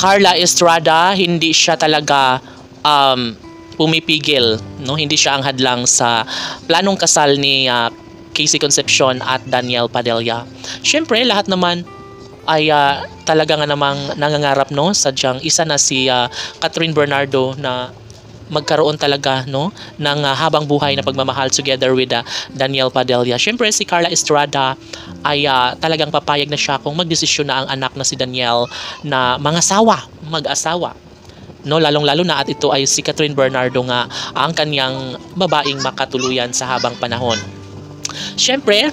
Carla Estrada, hindi siya talaga pumipigil, no? Hindi siya ang hadlang sa planong kasal ni Casey Concepcion at Daniel Padilla. Siyempre, lahat naman ay talaga nga namang nangangarap, no? Sadyang isa na si Catherine Bernardo na magkaroon talaga, no, ng habang buhay na pagmamahal together with Daniel Padilla. Siyempre si Carla Estrada ay talagang papayag na siya kung magdesisyon na ang anak na si Daniel na mag-asawa. No, lalong-lalo na at ito ay si Catherine Bernardo nga ang kanyang babaeng makatuluyan sa habang panahon. Siyempre,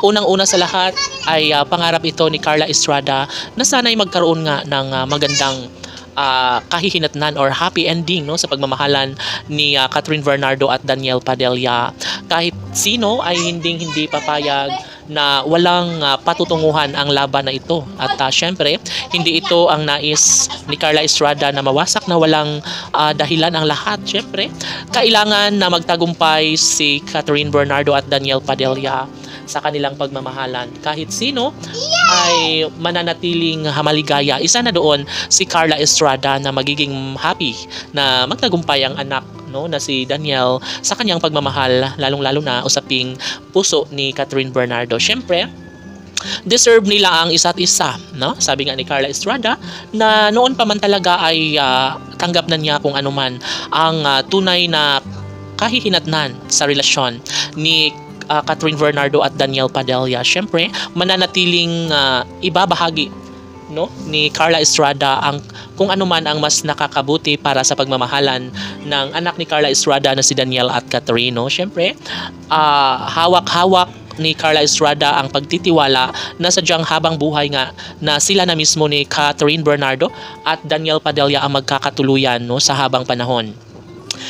unang-una sa lahat ay pangarap ito ni Carla Estrada na sana'y magkaroon nga ng magandang kahihinatnan or happy ending, no, sa pagmamahalan ni Catherine Bernardo at Daniel Padilla. Kahit sino ay hindi papayag na walang patutunguhan ang laban na ito. At syempre, hindi ito ang nais ni Carla Estrada na mawasak na walang dahilan ang lahat. Syempre, kailangan na magtagumpay si Catherine Bernardo at Daniel Padilla sa kanilang pagmamahalan. Kahit sino ay mananatiling maligaya. Isa na doon si Carla Estrada na magiging happy na magtagumpay ang anak, no, na si Daniel sa kanyang pagmamahal, lalong-lalo na usaping puso ni Catherine Bernardo. Siyempre, deserve nila ang isa't isa, no? Sabi nga ni Carla Estrada na noon pa man talaga ay tanggap na niya kung anuman ang tunay na kahihinatnan sa relasyon ni Catherine Bernardo at Daniel Padilla. Siyempre, mananatiling ibabahagi, no, ni Carla Estrada ang kung ano man ang mas nakakabuti para sa pagmamahalan ng anak ni Carla Estrada na si Daniel at Catherine. No? Siyempre, hawak-hawak ni Carla Estrada ang pagtitiwala na sadyang habang buhay nga na sila na mismo ni Catherine Bernardo at Daniel Padilla ang magkakatuluyan, no, sa habang panahon.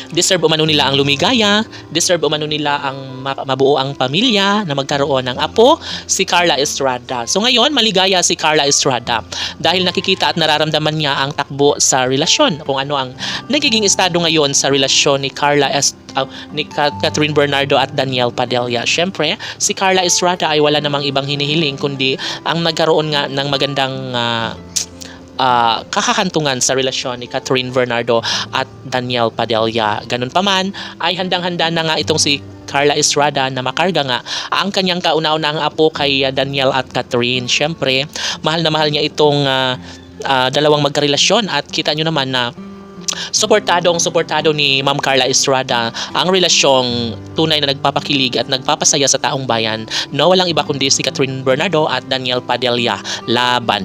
Deserve umano nila ang lumigaya, deserve umano nila ang mabuo ang pamilya na magkaroon ng apo, si Carla Estrada. So ngayon, maligaya si Carla Estrada dahil nakikita at nararamdaman niya ang takbo sa relasyon, kung ano ang nagiging estado ngayon sa relasyon ni Catherine Bernardo at Daniel Padilla. Siyempre, si Carla Estrada ay wala namang ibang hinihiling kundi ang nagkaroon nga ng magandang kakakantungan sa relasyon ni Catherine Bernardo at Daniel Padilla. Ganun pa man, ay handang-handa na nga itong si Carla Estrada na makarga nga ang kanyang kauna-unahang apo kay Daniel at Catherine. Siyempre, mahal na mahal niya itong dalawang magkarelasyon at kita nyo naman na suportado ni Ma'am Carla Estrada ang relasyong tunay na nagpapakilig at nagpapasaya sa taong bayan. No, walang iba kundi si Catherine Bernardo at Daniel Padilla. Laban!